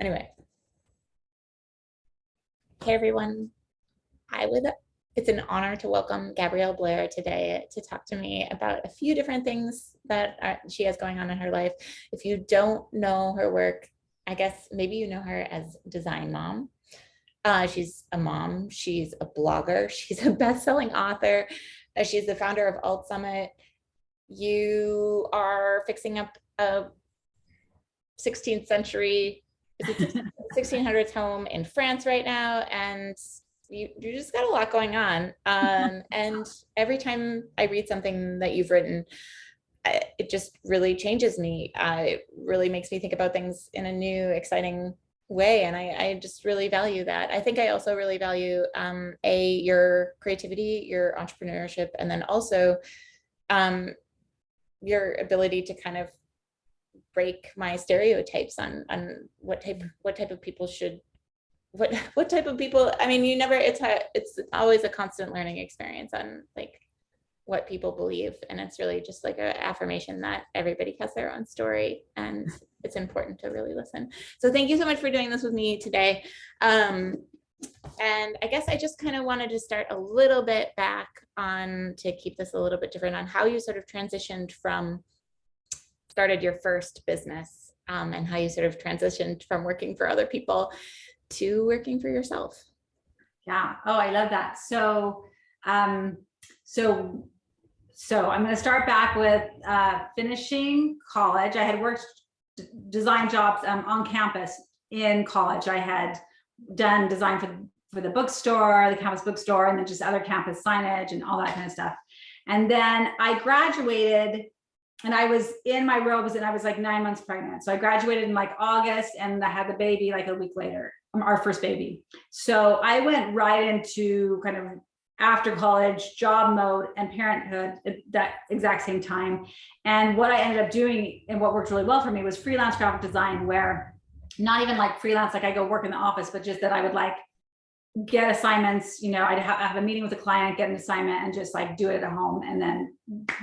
Anyway, hey everyone. It's an honor to welcome Gabrielle Blair today to talk to me about a few different things that she has going on in her life. If you don't know her work, I guess maybe you know her as Design Mom. She's a mom, she's a blogger, she's a best-selling author, she's the founder of Alt Summit. You are fixing up a 16th century, 1600s home in France right now, and you just got a lot going on. And every time I read something that you've written, it just really changes me. It really makes me think about things in a new, exciting way. And I just really value that. I think I also really value your creativity, your entrepreneurship, and then also your ability to kind of break my stereotypes on what type of people should, what type of people. I mean, it's always a constant learning experience on like what people believe, and it's really just like an affirmation that everybody has their own story, and it's important to really listen. So thank you so much for doing this with me today. And I guess I just kind of wanted to start a little bit back on, to keep this a little bit different, on how you sort of transitioned from started your first business, and how you sort of transitioned from working for other people to working for yourself. Yeah. Oh, I love that. So I'm going to start back with finishing college. I had worked design jobs on campus in college. I had done design for the bookstore, the campus bookstore, and then just other campus signage and all that kind of stuff. And then I graduated, and I was in my robes, and I was like 9 months pregnant. So I graduated in like August, and I had the baby like a week later, our first baby. So I went right into kind of after college job mode and parenthood at that exact same time. And what I ended up doing, and what worked really well for me, was freelance graphic design, where not even like freelance, like I go work in the office, but just that I would like get assignments, I'd have a meeting with a client, get an assignment, and just like do it at home and then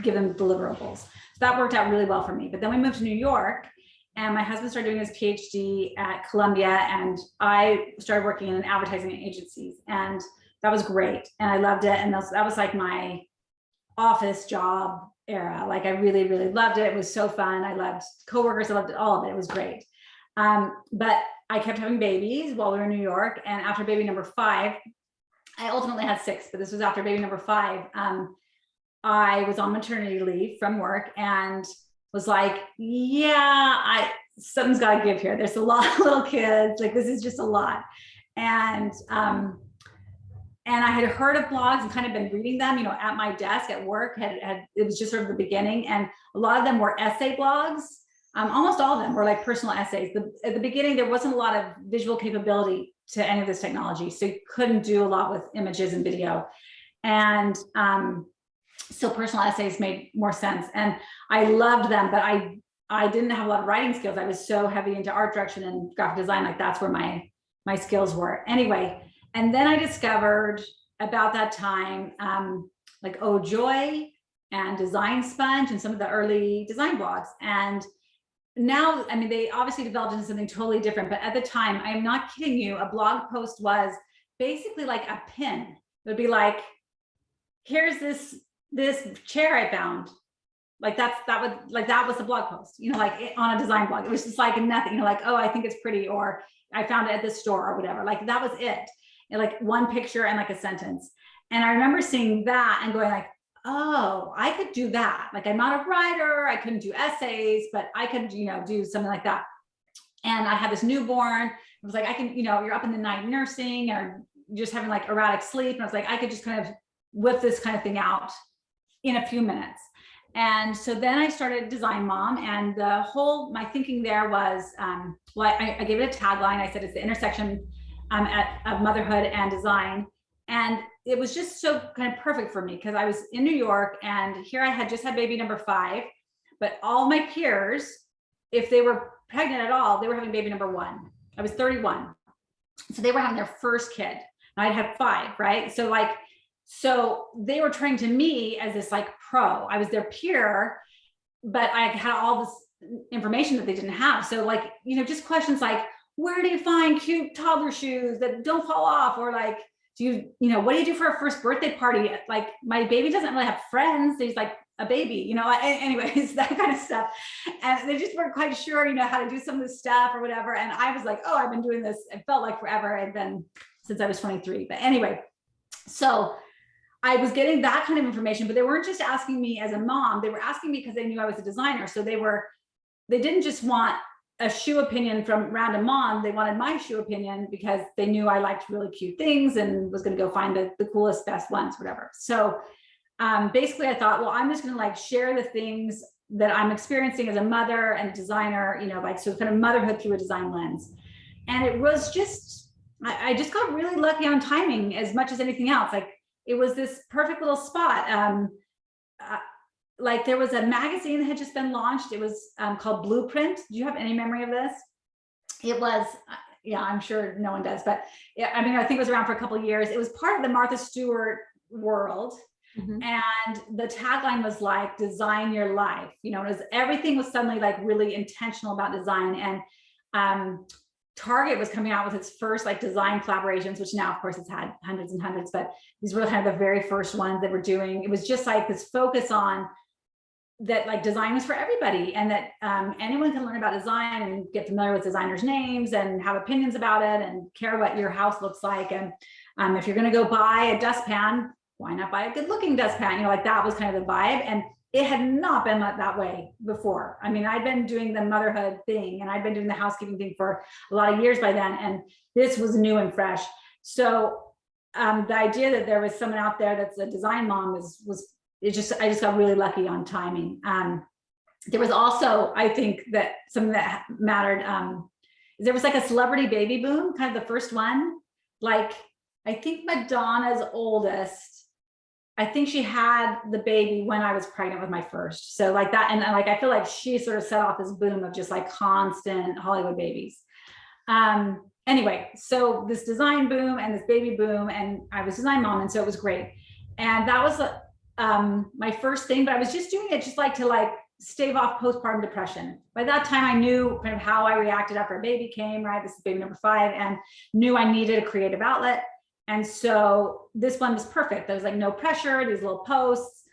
give them deliverables. So that worked out really well for me. But then we moved to New York, and my husband started doing his PhD at Columbia, and I started working in advertising agencies, and that was great. And I loved it. And that was like my office job era. Like I really, really loved it. It was so fun. I loved coworkers. I loved all of it. It was great. But I kept having babies while we were in New York. And after baby number 5, I ultimately had 6, but this was after baby number 5. I was on maternity leave from work and was like, yeah, something's got to give here. There's a lot of little kids. Like, this is just a lot. And I had heard of blogs and kind of been reading them, at my desk at work. It was just sort of the beginning. And a lot of them were essay blogs. Almost all of them were like personal essays. At the beginning, there wasn't a lot of visual capability to any of this technology. So you couldn't do a lot with images and video. And so personal essays made more sense. And I loved them, but I didn't have a lot of writing skills. I was so heavy into art direction and graphic design. Like that's where my skills were. Anyway, and then I discovered about that time, like Oh Joy and Design Sponge and some of the early design blogs. And now, I mean, they obviously developed into something totally different, but at the time, I'm not kidding you, a blog post was basically like a pin. It would be like, here's this chair I found. Like that was the blog post, like on a design blog. It was just like nothing, like, oh, I think it's pretty, or I found it at this store or whatever. Like that was it. And like one picture and like a sentence. And I remember seeing that and going like, oh, I could do that. Like I'm not a writer, I couldn't do essays, but I could, do something like that. And I had this newborn. I was like, I can, you're up in the night nursing or just having like erratic sleep. And I was like, I could just kind of whip this kind of thing out in a few minutes. And so then I started Design Mom, and my thinking there was, I gave it a tagline. I said, it's the intersection of motherhood and design. And it was just so kind of perfect for me because I was in New York, and here I had just had baby number 5, but all my peers, if they were pregnant at all, they were having baby number 1. I was 31. So they were having their first kid. And I'd had 5, right? So they were turning to me as this like pro. I was their peer, but I had all this information that they didn't have. So like, just questions like, where do you find cute toddler shoes that don't fall off? Or like, what do you do for a first birthday party? Like, my baby doesn't really have friends. He's like a baby, anyways, that kind of stuff. And they just weren't quite sure, how to do some of this stuff or whatever. And I was like, oh, I've been doing this, it felt like forever. And then since I was 23, but anyway, so I was getting that kind of information, but they weren't just asking me as a mom, they were asking me because they knew I was a designer. So they didn't just want a shoe opinion from random mom. They wanted my shoe opinion because they knew I liked really cute things and was going to go find the coolest, best ones, whatever. So basically I thought, well, I'm just going to like share the things that I'm experiencing as a mother and designer, so kind of motherhood through a design lens. And it was just, I just got really lucky on timing as much as anything else. Like, it was this perfect little spot. Like, there was a magazine that had just been launched. It was called Blueprint. Do you have any memory of this? It was, yeah, I'm sure no one does, but yeah, I mean, I think it was around for a couple of years. It was part of the Martha Stewart world. Mm-hmm. And the tagline was like, design your life. Everything was suddenly like really intentional about design. And Target was coming out with its first like design collaborations, which now of course it's had hundreds and hundreds, but these were kind of the very first ones that were doing. It was just like this focus on that, like, design was for everybody, and that anyone can learn about design and get familiar with designers' names and have opinions about it and care what your house looks like. And if you're going to go buy a dustpan, why not buy a good looking dustpan? Like, that was kind of the vibe. And it had not been that way before. I mean, I'd been doing the motherhood thing and I'd been doing the housekeeping thing for a lot of years by then. And this was new and fresh. So the idea that there was someone out there that's a design mom I just got really lucky on timing. There was also, I think that something that mattered, there was like a celebrity baby boom, kind of the first one. Like, I think Madonna's oldest, I think she had the baby when I was pregnant with my first. So like that, and like, I feel like she sort of set off this boom of just like constant Hollywood babies. Anyway, so this design boom and this baby boom, and I was design mom, and so it was great. And that was my first thing, but I was just doing it just like to like stave off postpartum depression. By that time, I knew kind of how I reacted after a baby came, right? This is baby number 5, and knew I needed a creative outlet. And so this one was perfect. There was like no pressure, these little posts.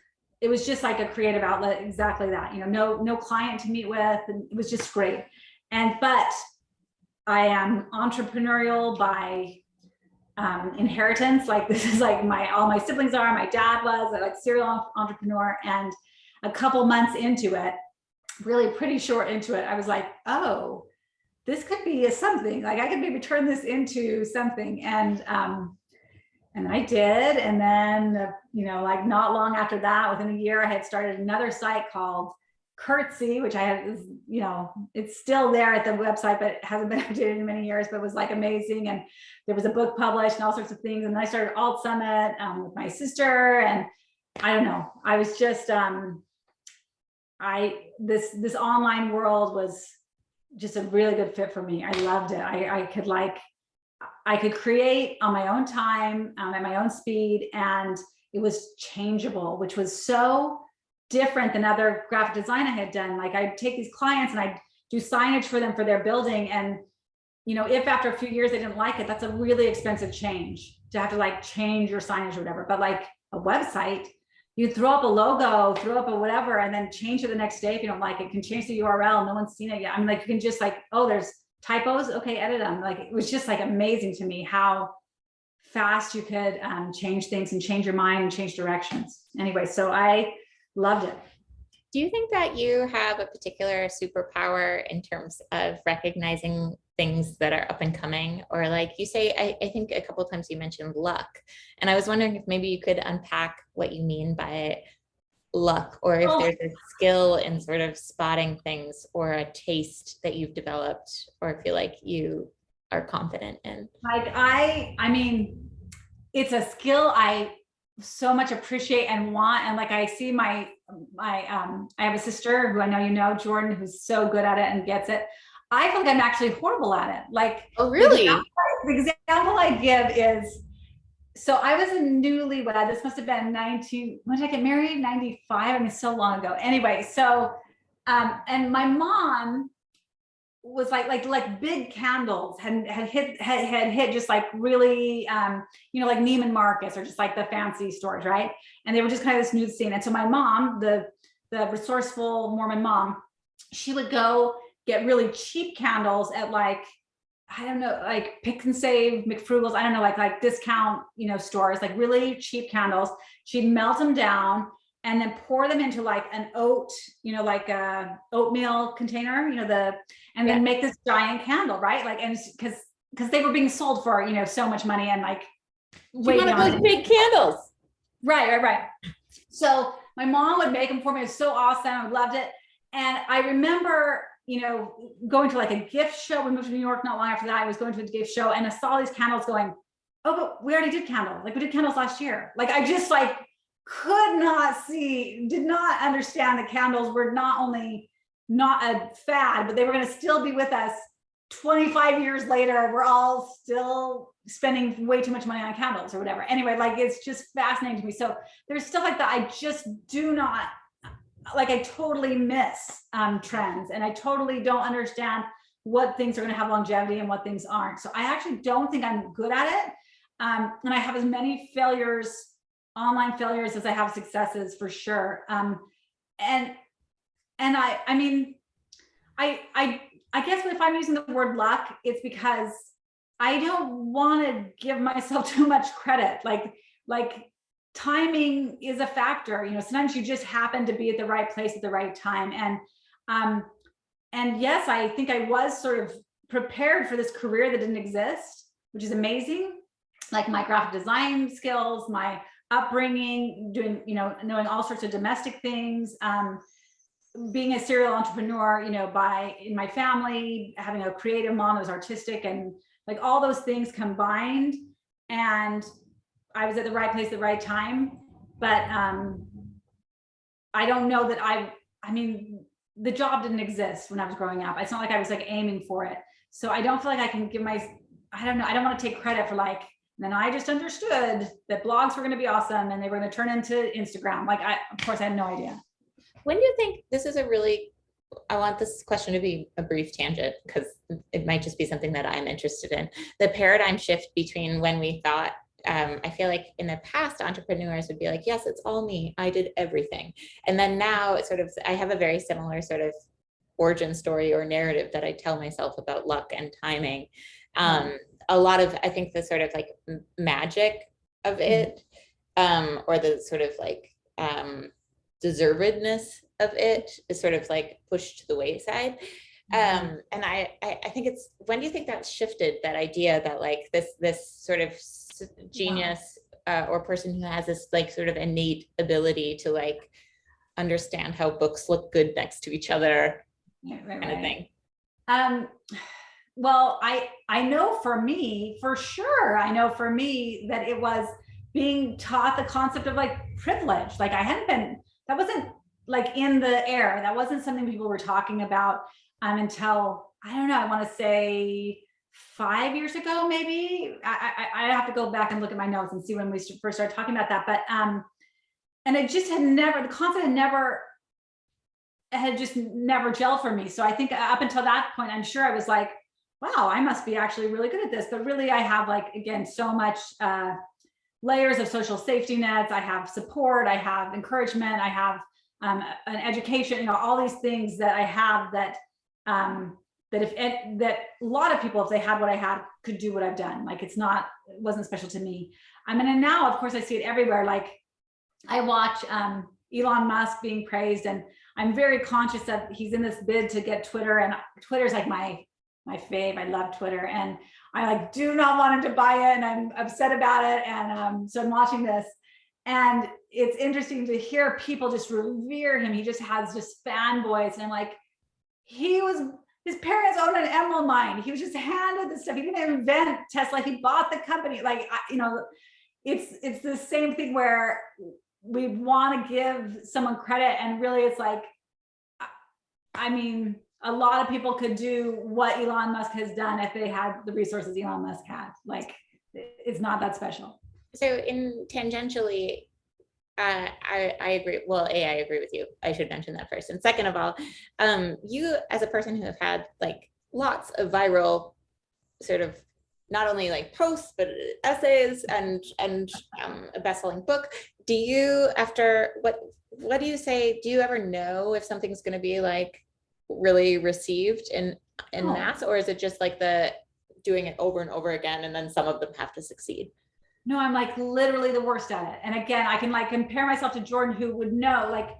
It was just like a creative outlet, exactly that, no client to meet with, and it was just great. But I am entrepreneurial by inheritance. Like, this is like all my siblings are. My dad was like serial entrepreneur, and a couple months into it, really pretty short into it, I was like, oh, this could be something. Like, I could maybe turn this into something. And I did. And then, like not long after that, within a year, I had started another site called Curtsy, which I had, it's still there at the website, but it hasn't been updated in many years, but it was like amazing. And there was a book published and all sorts of things. And then I started Alt Summit with my sister. And I don't know, I was just, this online world was just a really good fit for me. I loved it. I could create on my own time, at my own speed, and it was changeable, which was so different than other graphic design I had done. Like, I'd take these clients and I'd do signage for them for their building. And, if after a few years they didn't like it, that's a really expensive change to have to like change your signage or whatever. But like a website, you throw up a logo, throw up a whatever, and then change it the next day if you don't like it. You can change the URL. No one's seen it yet. I mean, like, you can just like, oh, there's typos. Okay, edit them. Like, it was just like amazing to me how fast you could change things and change your mind and change directions. Anyway, so I loved it. Do you think that you have a particular superpower in terms of recognizing things that are up and coming? Or like you say, I think a couple of times you mentioned luck. And I was wondering if maybe you could unpack what you mean by luck, or if there's a skill in sort of spotting things, or a taste that you've developed or feel like you are confident in. Like, I mean, it's a skill I so much appreciate and want. And like, I see I have a sister who I know, Jordan, who's so good at it and gets it. I feel like I'm actually horrible at it. Like, oh, really? The example I give is, so I was a newlywed. This must have been when did I get married? 95. I mean, so long ago. Anyway, so, and my mom was like big candles had hit just like really, you know, like Neiman Marcus or just like the fancy stores, right? And they were just kind of this new scene. And so my mom, the resourceful Mormon mom, she would go get really cheap candles at like, I don't know, like Pick and Save, McFrugal's, I don't know, like discount, you know, stores, like really cheap candles. She'd melt them down and then pour them into like an oat, you know, like a oatmeal container, you know, and then make this giant candle, right? Like, and because they were being sold for, you know, so much money and like way beyond those big candles. Right. So my mom would make them for me. It was so awesome. I loved it. And I remember, you know, going to like a gift show. We moved to New York not long after that. I was going to a gift show and I saw these candles going, oh, but we already did candles. Like we did candles last year. Like I just like could not see, did not understand that candles were not only not a fad, but they were going to still be with us 25 years later. We're all still spending way too much money on candles or whatever. Anyway, like it's just fascinating to me. So there's stuff like that. I just do not, like I totally miss trends and I totally don't understand what things are going to have longevity and what things aren't. So I actually don't think I'm good at it. And I have as many failures, online failures, as I have successes for sure. And I mean, I guess if I'm using the word luck, it's because I don't want to give myself too much credit. Like timing is a factor. You know, sometimes you just happen to be at the right place at the right time. And yes, I think I was sort of prepared for this career that didn't exist, which is amazing. Like my graphic design skills, my upbringing, doing, you know, knowing all sorts of domestic things, being a serial entrepreneur, you know, in my family, having a creative mom that was artistic and like all those things combined. And I was at the right place at the right time. But I don't know that I mean, the job didn't exist when I was growing up. It's not like I was like aiming for it. So I don't feel like I can give I don't know. I don't want to take credit for like, and then I just understood that blogs were going to be awesome and they were going to turn into Instagram. Like of course I had no idea. When do you think this is I want this question to be a brief tangent because it might just be something that I'm interested in. The paradigm shift between when we thought, I feel like in the past, entrepreneurs would be like, yes, it's all me. I did everything. And then now it's sort of, I have a very similar sort of origin story or narrative that I tell myself about luck and timing. A lot of, I think the sort of like magic of it, or the sort of like deservedness of it is sort of like pushed to the wayside. And I think it's, when do you think that shifted, that idea that like this sort of genius or person who has this like sort of innate ability to like understand how books look good next to each other, kind of thing? Well, I know for me, for sure, I know for me that it was being taught the concept of like privilege. Like that wasn't like in the air. That wasn't something people were talking about until, I don't know, I want to say 5 years ago, maybe. I have to go back and look at my notes and see when we first started talking about that. But, and it just the concept had just never gelled for me. So I think up until that point, I'm sure I was like, wow, I must be actually really good at this. But really I have like, again, so much layers of social safety nets. I have support, I have encouragement, I have an education, you know, all these things that I have that that a lot of people, if they had what I had, could do what I've done. Like it wasn't special to me. I mean, and now of course I see it everywhere. Like I watch Elon Musk being praised, and I'm very conscious that he's in this bid to get Twitter, and Twitter's like my fave. I love Twitter, and I like do not want him to buy it, and I'm upset about it. And so I'm watching this, and it's interesting to hear people just revere him. He just has just fanboys, and I'm like, his parents owned an emerald mine. He was just handed this stuff. He didn't invent Tesla. He bought the company. Like, you know, it's the same thing where we want to give someone credit, and really it's like, I mean, a lot of people could do what Elon Musk has done if they had the resources Elon Musk had. Like, it's not that special. So in tangentially, I agree. Well, I agree with you. I should mention that first. And second of all, you as a person who have had like lots of viral sort of not only like posts but essays and a best-selling book. Do you, after what do you say, do you ever know if something's going to be like really received in mass, or is it just like the doing it over and over again and then some of them have to succeed? No, I'm like literally the worst at it. And again, I can like compare myself to Jordan, who would know, like,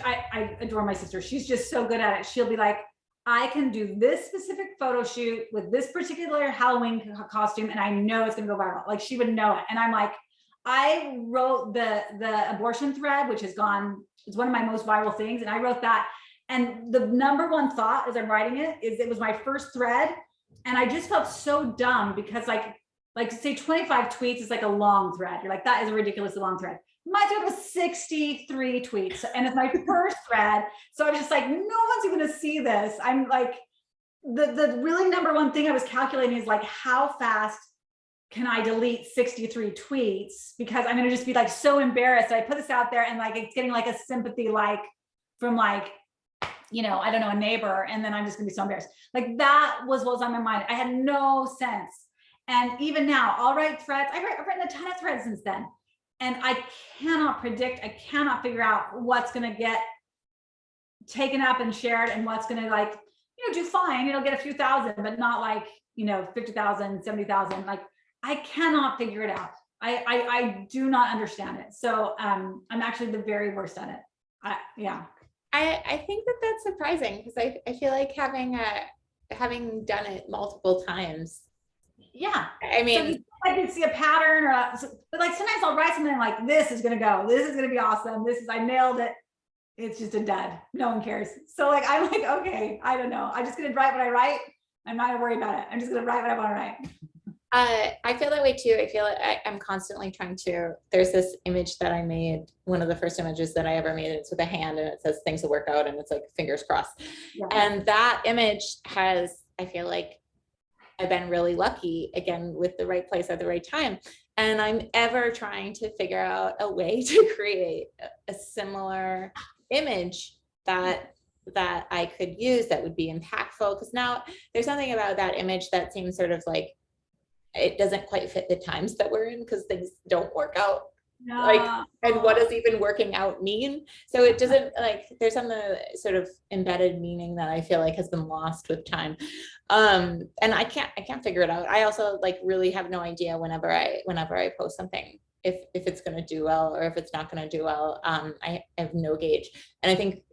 I adore my sister. She's just so good at it. She'll be like, I can do this specific photo shoot with this particular Halloween costume, and I know it's gonna go viral. Like, she would know it. And I'm like, I wrote the abortion thread, which has gone, it's one of my most viral things. And I wrote that. And the number one thought as I'm writing it is, it was my first thread. And I just felt so dumb because like say 25 tweets is like a long thread. You're like, that is a ridiculously long thread. My thread was 63 tweets and it's my first thread. So I was just like, no one's even gonna see this. I'm like, the really number one thing I was calculating is like, how fast can I delete 63 tweets? Because I'm gonna just be like so embarrassed. I put this out there and like, it's getting like a sympathy, like from like, you know, I don't know, a neighbor. And then I'm just gonna be so embarrassed. Like, that was what was on my mind. I had no sense. And even now, I'll write threads. I've written a ton of threads since then. And I cannot predict, I cannot figure out what's going to get taken up and shared and what's going to, like, you know, do fine. It'll get a few thousand, but not like, you know, 50,000, 70,000. Like, I cannot figure it out. I do not understand it. So I'm actually the very worst at it. Yeah. I think that that's surprising because I feel like having done it multiple times. Yeah. I mean, so I can see a pattern, but like sometimes I'll write something like, this is going to go, this is going to be awesome. I nailed it. It's just a dud. No one cares. So like, I'm like, okay, I don't know. I'm just going to write what I write. I'm not going to worry about it. I'm just going to write what I want to write. I feel that way too. I feel like I'm constantly trying to, there's this image that I made, one of the first images that I ever made, it's with a hand and it says things will work out and it's like fingers crossed. Yeah. And that image has, I feel like I've been really lucky again with the right place at the right time. And I'm ever trying to figure out a way to create a similar image that I could use that would be impactful. Because now there's something about that image that seems sort of like it doesn't quite fit the times that we're in because things don't work out. No. Like, and what does even working out mean? So it doesn't, like, there's some sort of embedded meaning that I feel like has been lost with time. And I can't figure it out. I also like really have no idea whenever I post something, if it's going to do well or if it's not going to do well. I have no gauge. And I think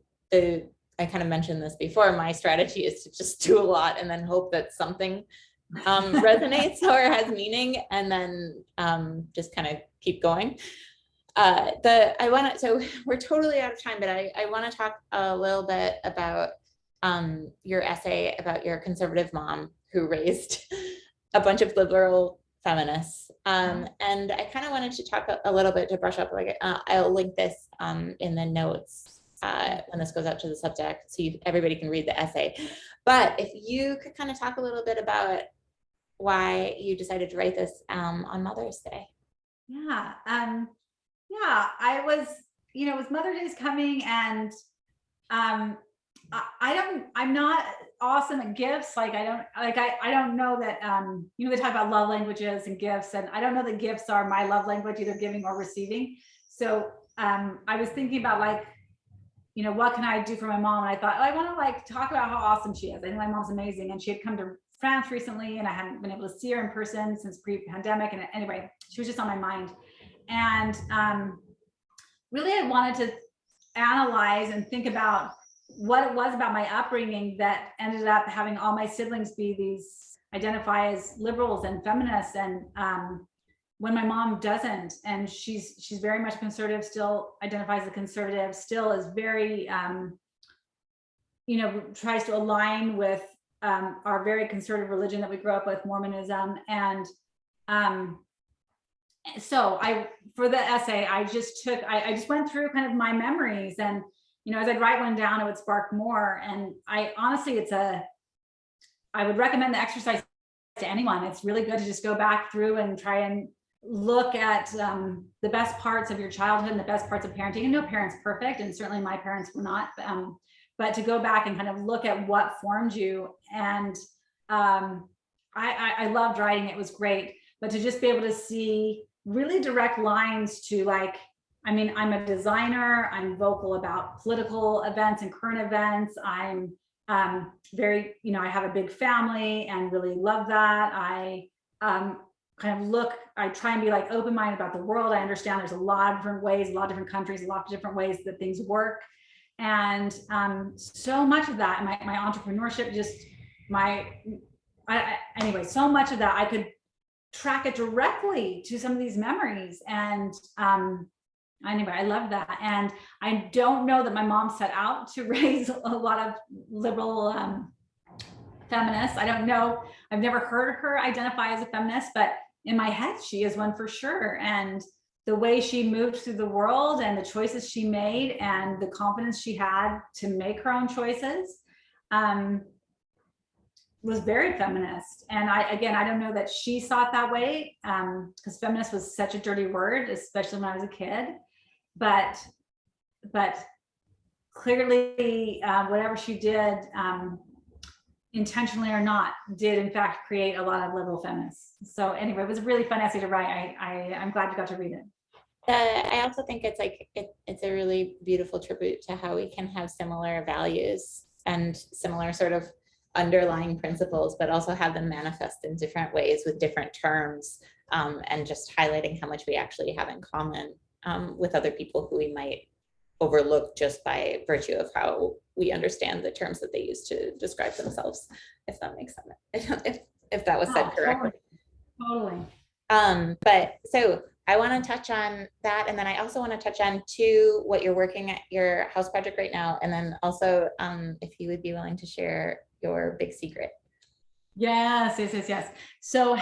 I kind of mentioned this before, my strategy is to just do a lot and then hope that something resonates or has meaning, and then just kind of keep going. So we're totally out of time, but I want to talk a little bit about your essay about your conservative mom who raised a bunch of liberal feminists. And I kind of wanted to talk a little bit to brush up, like I'll link this in the notes when this goes out to the subject, so everybody can read the essay. But if you could kind of talk a little bit about why you decided to write this on Mother's Day. Yeah. I was, you know, it was Mother's Day's coming, and I'm not awesome at gifts. Like, I don't know that, you know, they talk about love languages and gifts, and I don't know that gifts are my love language, either giving or receiving. So I was thinking about, like, you know, what can I do for my mom? And I thought, oh, I want to like talk about how awesome she is. I know my mom's amazing, and she had come to France recently, and I hadn't been able to see her in person since pre-pandemic. And anyway, she was just on my mind. And really, I wanted to analyze and think about what it was about my upbringing that ended up having all my siblings be these, identify as liberals and feminists. And when my mom doesn't, and she's very much conservative, still identifies as a conservative, still is very, you know, tries to align with our very conservative religion that we grew up with, Mormonism. And so for the essay, I just went through kind of my memories, and, you know, as I'd write one down, it would spark more. And I honestly, I would recommend the exercise to anyone. It's really good to just go back through and try and look at the best parts of your childhood and the best parts of parenting. And no parent's perfect, and certainly my parents were not. But to go back and kind of look at what formed you. And I loved writing. It was great, but to just be able to see really direct lines to like, I mean, I'm a designer, I'm vocal about political events and current events. I'm very, you know, I have a big family and really love that. I I try and be like open-minded about the world. I understand there's a lot of different ways, a lot of different countries, a lot of different ways that things work. And so much of that, my entrepreneurship, just anyway, so much of that, I could track it directly to some of these memories. And anyway, I love that. And I don't know that my mom set out to raise a lot of liberal feminists. I don't know. I've never heard her identify as a feminist, but in my head, she is one for sure. And the way she moved through the world and the choices she made and the confidence she had to make her own choices was very feminist. And I don't know that she saw it that way, because feminist was such a dirty word, especially when I was a kid. But clearly, whatever she did, intentionally or not, did in fact create a lot of liberal feminists. So anyway, it was a really fun essay to write. I'm glad you got to read it. I also think it's like it's a really beautiful tribute to how we can have similar values and similar sort of underlying principles, but also have them manifest in different ways with different terms, and just highlighting how much we actually have in common with other people who we might overlook just by virtue of how we understand the terms that they use to describe themselves, if that makes sense, if that was said correctly. Totally. But so I want to touch on that, and then I also want to touch on too what you're working at your house project right now, and then also if you would be willing to share your big secret. Yes. So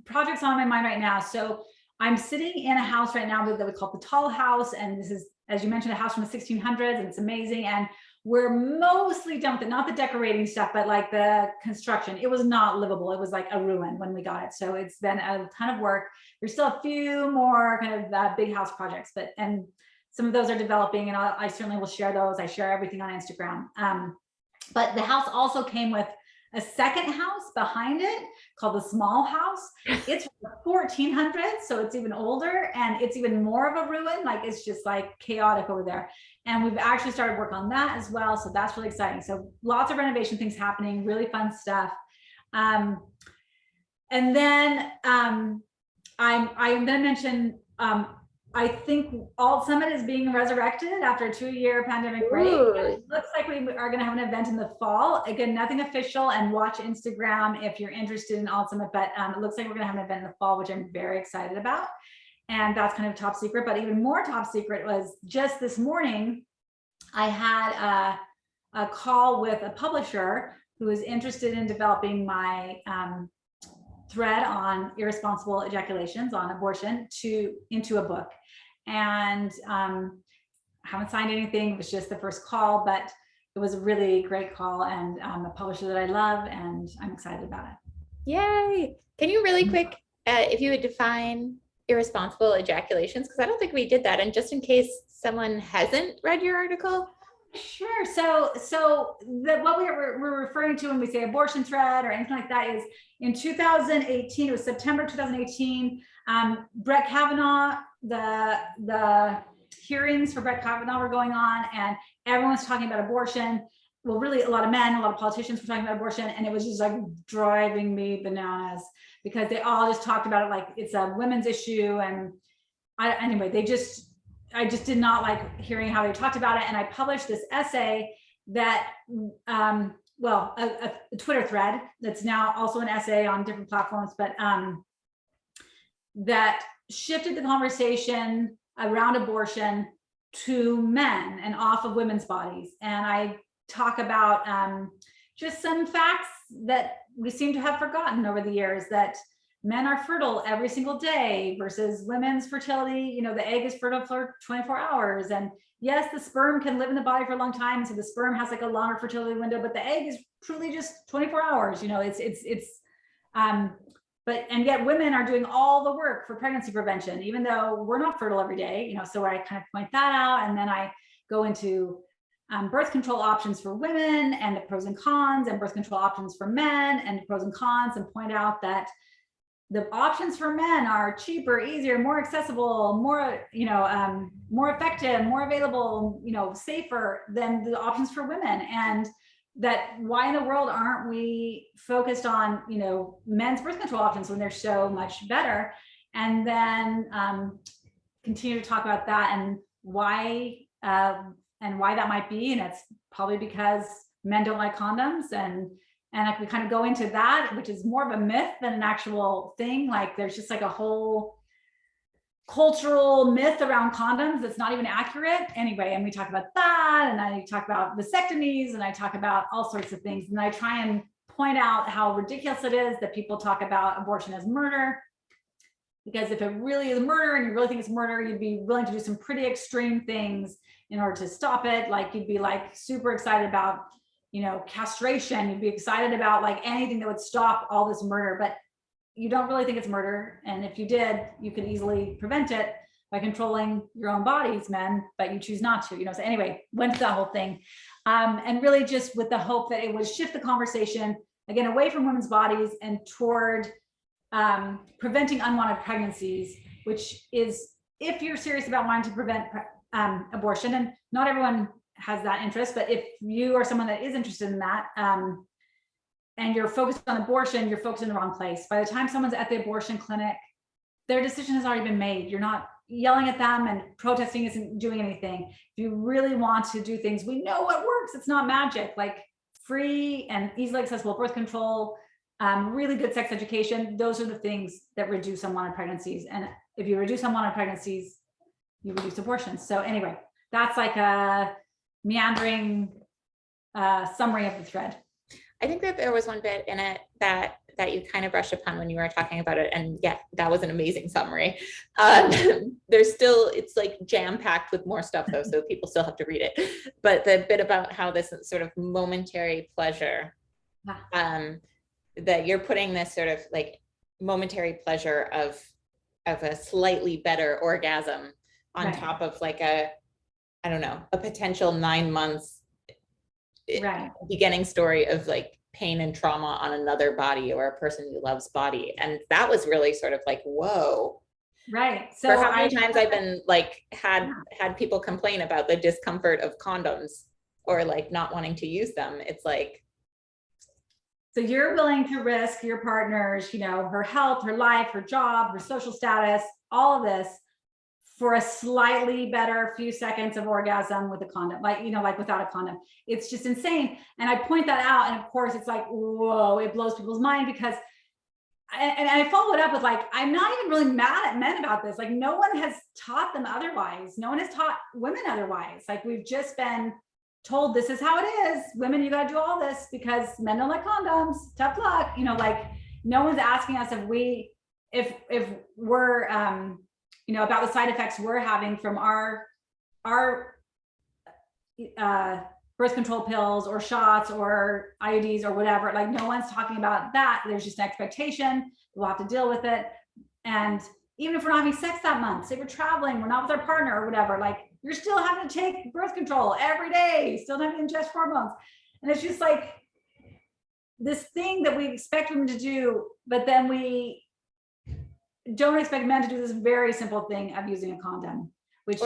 projects on my mind right now. So I'm sitting in a house right now that we call the Tall House, and this is, as you mentioned, a house from the 1600s, and it's amazing. And we're mostly done with it, not the decorating stuff, but like the construction. It was not livable. It was like a ruin when we got it. So it's been a ton of work. There's still a few more kind of big house projects, and some of those are developing, and I certainly will share those. I share everything on Instagram. But the house also came with a second house behind it called the Small House. It's from the 1400s, so it's even older, and it's even more of a ruin. Like, it's just like chaotic over there. And we've actually started work on that as well. So that's really exciting. So lots of renovation things happening, really fun stuff. And then I'm going to mention, I think Alt Summit is being resurrected after a 2-year pandemic break. It looks like we are going to have an event in the fall. Again, nothing official, and watch Instagram if you're interested in Alt Summit, but it looks like we're going to have an event in the fall, which I'm very excited about. And that's kind of top secret, but even more top secret was just this morning, I had a call with a publisher who is interested in developing my thread on irresponsible ejaculations, on abortion, into a book. And I haven't signed anything. It was just the first call, but it was a really great call, and a publisher that I love, and I'm excited about it. Yay. Can you really quick, if you would define irresponsible ejaculations, because I don't think we did that, and just in case someone hasn't read your article. Sure. So what we're referring to when we say abortion thread or anything like that is, in 2018, it was September 2018, Brett Kavanaugh, the hearings for Brett Kavanaugh were going on, and everyone's talking about abortion. Well, really, a lot of men, a lot of politicians were talking about abortion, and it was just like driving me bananas, because they all just talked about it like it's a women's issue. And I just did not like hearing how they talked about it. And I published this essay that, a Twitter thread that's now also an essay on different platforms, but that shifted the conversation around abortion to men and off of women's bodies. And I talk about just some facts that we seem to have forgotten over the years, that men are fertile every single day versus women's fertility. The egg is fertile for 24 hours. And yes, the sperm can live in the body for a long time. So the sperm has like a longer fertility window, but the egg is truly just 24 hours. And yet women are doing all the work for pregnancy prevention, even though we're not fertile every day, so I kind of point that out. And then I go into birth control options for women and the pros and cons, and birth control options for men and the pros and cons, and point out that the options for men are cheaper, easier, more accessible, more, more effective, more available, safer than the options for women. And that why in the world aren't we focused on, men's birth control options when they're so much better? And then continue to talk about that and why that might be. And it's probably because men don't like condoms, and like we kind of go into that, which is more of a myth than an actual thing. Like there's just like a whole cultural myth around condoms that's not even accurate anyway. And we talk about that, and I talk about vasectomies, and I talk about all sorts of things. And I try and point out how ridiculous it is that people talk about abortion as murder. Because if it really is murder and you really think it's murder, you'd be willing to do some pretty extreme things in order to stop it. Like you'd be like super excited about, castration. You'd be excited about like anything that would stop all this murder, but you don't really think it's murder. And if you did, you could easily prevent it by controlling your own bodies, men, but you choose not to, So anyway, went to that whole thing. And really just with the hope that it would shift the conversation again, away from women's bodies and toward preventing unwanted pregnancies, which is, if you're serious about wanting to prevent abortion, and not everyone has that interest, but if you are someone that is interested in that, and you're focused on abortion, you're focused in the wrong place. By the time someone's at the abortion clinic, their decision has already been made. You're not yelling at them, and protesting isn't doing anything. If you really want to do things, we know what works. It's not magic. Like free and easily accessible birth control, really good sex education. Those are the things that reduce unwanted pregnancies. And if you reduce unwanted pregnancies, you reduce abortions. So anyway, that's like a meandering summary of the thread. I think that there was one bit in it that you kind of brushed upon when you were talking about it. And yeah, that was an amazing summary. There's still, it's like jam-packed with more stuff though, so people still have to read it. But the bit about how this sort of momentary pleasure, that you're putting this sort of like momentary pleasure of a slightly better orgasm on top of like a potential 9 months beginning story of like pain and trauma on another body or a person you love's body. And that was really sort of like, whoa. Right. So for how many times I've been like, had people complain about the discomfort of condoms or like not wanting to use them. It's like, so you're willing to risk your partner's, her health, her life, her job, her social status, all of this for a slightly better few seconds of orgasm with a condom, like without a condom. It's just insane. And I point that out. And of course it's like, whoa, it blows people's mind because, and I follow it up with like, I'm not even really mad at men about this. Like no one has taught them otherwise. No one has taught women otherwise. Like we've just been told this is how it is. Women, you got to do all this because men don't like condoms. Tough luck. Like no one's asking us if we're, about the side effects we're having from our birth control pills or shots or IUDs or whatever. Like no one's talking about that. There's just an expectation. We'll have to deal with it. And even if we're not having sex that month, say we're traveling, we're not with our partner or whatever, like you're still having to take birth control every day, still having to ingest hormones. And it's just like this thing that we expect women to do, but then we don't expect men to do this very simple thing of using a condom, which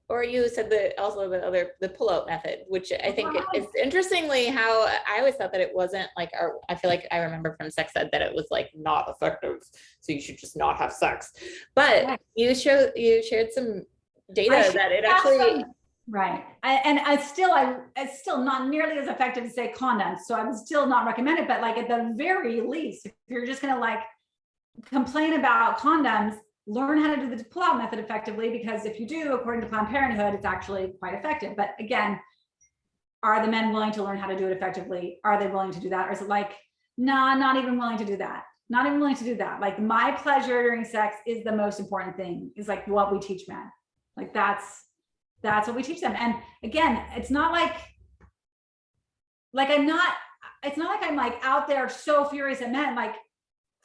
or you said the pull-out method, which I think is interestingly how I always thought that it wasn't like, I feel like I remember from sex ed that it was like not effective, so you should just not have sex. But you shared some data that it actually it's still not nearly as effective to say condoms, so I would still not recommend it. But like at the very least, if you're just gonna like complain about condoms, learn how to do the pull-out method effectively, because if you do, according to Planned Parenthood, it's actually quite effective. But again, are the men willing to learn how to do it effectively? Are they willing to do that? Or is it like, nah, not even willing to do that? Not even willing to do that. Like my pleasure during sex is the most important thing, is like what we teach men. Like that's what we teach them. And again, it's not like I'm like out there so furious at men. Like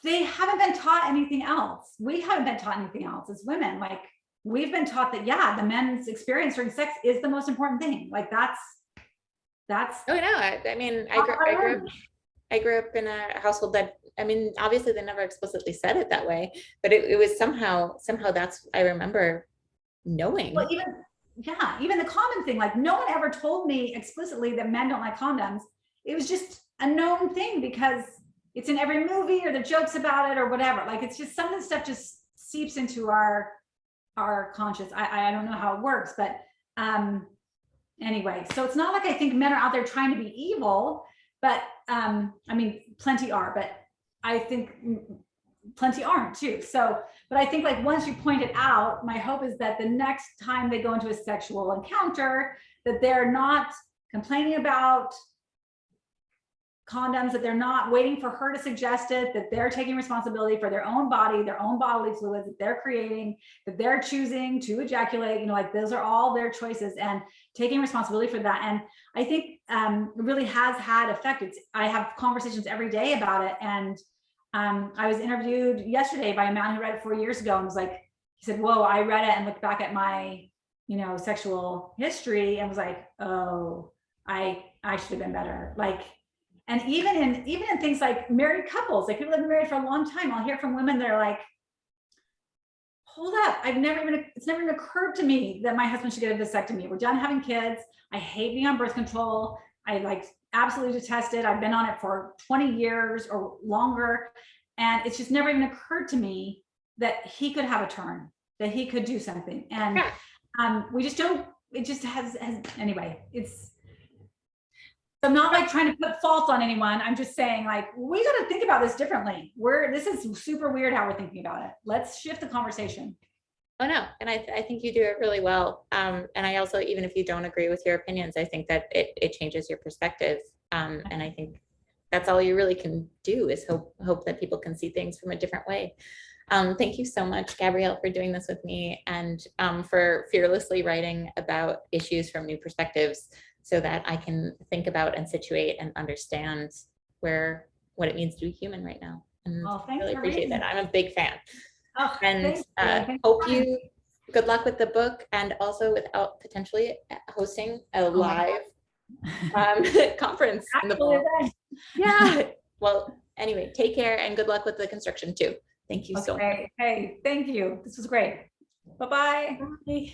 they haven't been taught anything else. We haven't been taught anything else as women. Like we've been taught that, the men's experience during sex is the most important thing. Like that's That's Oh no, I mean, how I learned. I grew up in a household that, I mean, obviously they never explicitly said it that way, but it was somehow that's, I remember Well, knowing. even the condom thing, like no one ever told me explicitly that men don't like condoms. It was just a known thing because it's in every movie or the jokes about it or whatever. Like it's just some of the stuff just seeps into our conscious. I don't know how it works, but anyway, so it's not like I think men are out there trying to be evil, but I mean, plenty are, but I think plenty aren't too. So, but I think like once you point it out, my hope is that the next time they go into a sexual encounter, that they're not complaining about condoms, that they're not waiting for her to suggest it, that they're taking responsibility for their own body, their own bodily fluids that they're creating, that they're choosing to ejaculate, you know, like those are all their choices and taking responsibility for that. And I think it really has had effect. I have conversations every day about it. And I was interviewed yesterday by a man who read it 4 years ago and was like, he said, whoa, I read it and looked back at my, you know, sexual history and was like, oh, I should have been better. Like, and even in things like married couples, like people have been married for a long time, I'll hear from women that are like, hold up, it's never even occurred to me that my husband should get a vasectomy. We're done having kids. I hate being on birth control. I like absolutely detest it. I've been on it for 20 years or longer. And it's just never even occurred to me that he could have a turn, that he could do something. And we just don't, it just has anyway, I'm not like trying to put fault on anyone. I'm just saying like, we got to think about this differently. This is super weird how we're thinking about it. Let's shift the conversation. Oh no, and I think you do it really well. And I also, even if you don't agree with your opinions, I think that it changes your perspective. And I think that's all you really can do is hope that people can see things from a different way. Thank you so much, Gabrielle, for doing this with me and for fearlessly writing about issues from new perspectives so that I can think about and situate and understand what it means to be human right now. And I really appreciate that. I'm a big fan. Oh, and good luck with the book and also without potentially hosting a live conference in the fall. Yeah. Well, anyway, take care and good luck with the construction too. Thank you so much. Hey, thank you. This was great. Bye-bye. Bye.